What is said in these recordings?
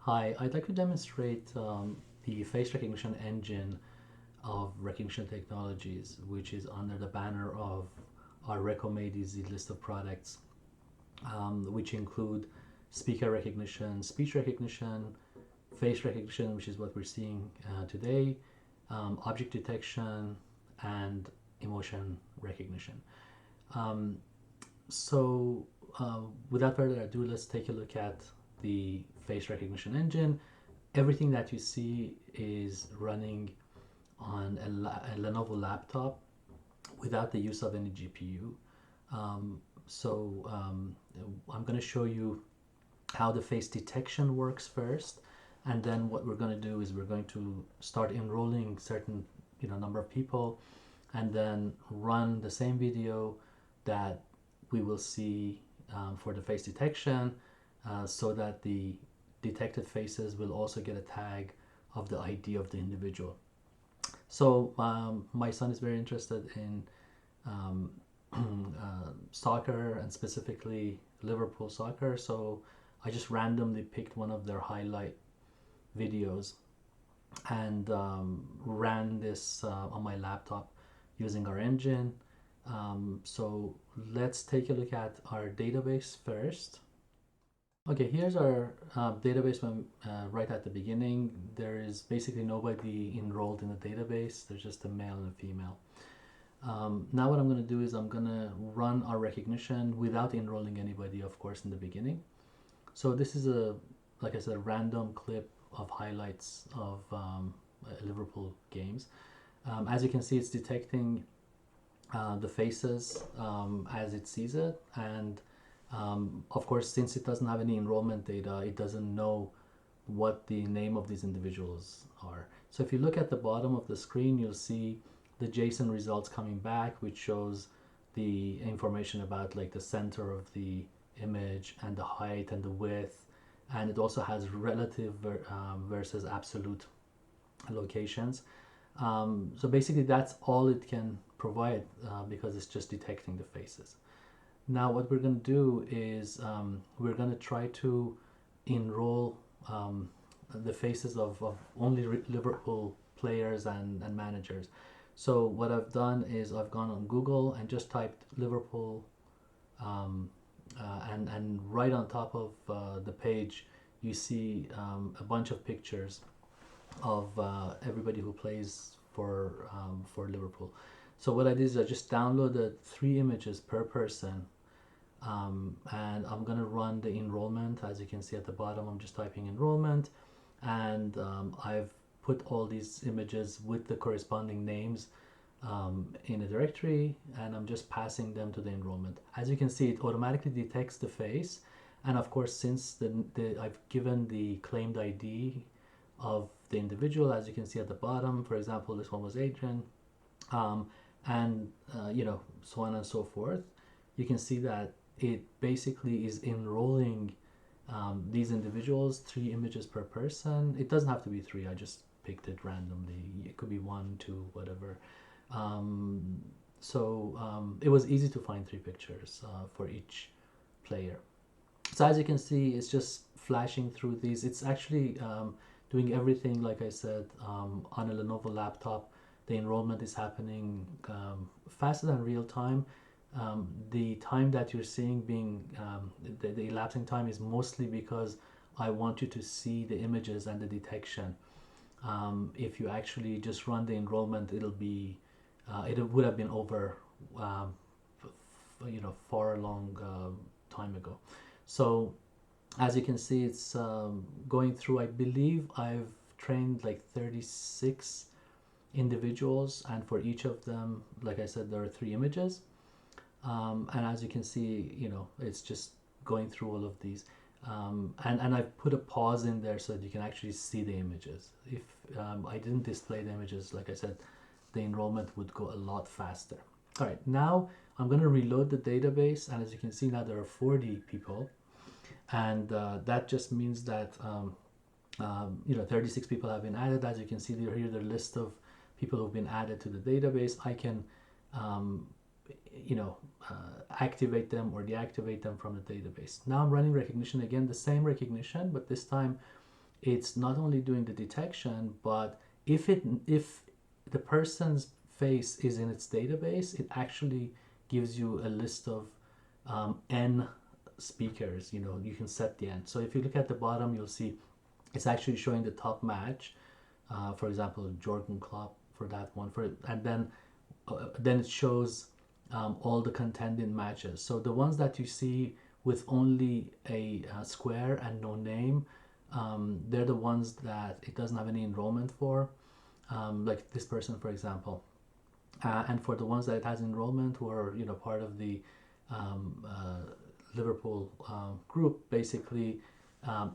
Hi, I'd like to demonstrate the face recognition engine of Recognition Technologies, which is under the banner of our RecoMadeEasy list of products, which include speaker recognition, speech recognition, face recognition, which is what we're seeing today, object detection, and emotion recognition. Um, Without further ado, let's take a look at the face recognition engine. Everything that you see is running on a Lenovo laptop without the use of any GPU. I'm going to show you how the face detection works first, and then what we're going to do is we're going to start enrolling certain number of people, and then run the same video that we will see for the face detection, so that the detected faces will also get a tag of the ID of the individual. So my son is very interested in soccer, and specifically Liverpool soccer. So I just randomly picked one of their highlight videos and ran this on my laptop using our engine. So let's take a look at our database first. Okay, here's our database when, right at the beginning. There is basically nobody enrolled in the database. There's just a male and a female. Now what I'm going to do is I'm going to run our recognition without enrolling anybody, of course, in the beginning. So this is like I said, a random clip of highlights of Liverpool games. As you can see, it's detecting the faces as it sees it, and of course, since it doesn't have any enrollment data, it doesn't know what the name of these individuals are. So if you look at the bottom of the screen, you'll see the JSON results coming back, which shows the information about like the center of the image and the height and the width, and it also has relative versus absolute locations. So basically that's all it can provide because it's just detecting the faces. Now what we're going to do is we're going to try to enroll the faces of only Liverpool players and managers. So what I've done is I've gone on Google and just typed Liverpool, and right on top of the page you see a bunch of pictures of everybody who plays for Liverpool. So what I did is I just downloaded 3 images per person, and I'm gonna run the enrollment. As you can see at the bottom, I'm just typing enrollment, and I've put all these images with the corresponding names in a directory, and I'm just passing them to the enrollment. As you can see, it automatically detects the face, and of course, since I've given the claimed ID of the individual, as you can see at the bottom, for example, this one was Adrian, and so on and so forth. You can see that it basically is enrolling these individuals, 3 images per person. It doesn't have to be 3, I just picked it randomly. It could be 1, 2, whatever. It was easy to find 3 pictures for each player. So as you can see, it's just flashing through these. It's actually doing everything, like I said, on a Lenovo laptop. The enrollment is happening faster than real time. The time that you're seeing being the elapsing time is mostly because I want you to see the images and the detection. If you actually just run the enrollment, it would have been over far a long time ago. So as you can see, it's going through. I believe I've trained like 36 individuals, and for each of them, like I said, there are 3 images, and as you can see, it's just going through all of these, and I've put a pause in there so that you can actually see the images. If I didn't display the images, like I said, the enrollment would go a lot faster. All right, now I'm going to reload the database, and as you can see, now there are 40 people, and that just means that 36 people have been added. As you can see here, the list of people who've been added to the database. I can activate them or deactivate them from the database. Now I'm running recognition again, the same recognition, but this time it's not only doing the detection, but if the person's face is in its database, it actually gives you a list of n speakers. You know, you can set the n. So if you look at the bottom, you'll see it's actually showing the top match. For example, Jordan Klopp for that one. And then it shows all the contending matches. So the ones that you see with only a square and no name, they're the ones that it doesn't have any enrollment for, like this person, for example. And for the ones that it has enrollment, who are, you know, part of the Liverpool group, basically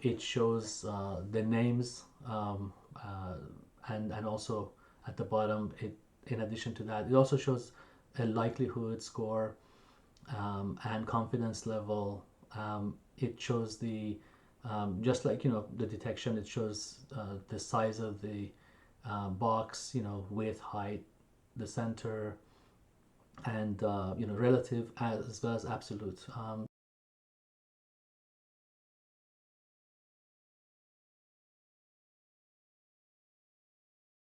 it shows the names, and also at the bottom, it, in addition to that, it also shows a likelihood score and confidence level. It shows the just like, you know, the detection, it shows the size of the box, you know, width, height, the center, and you know, relative as well as absolute.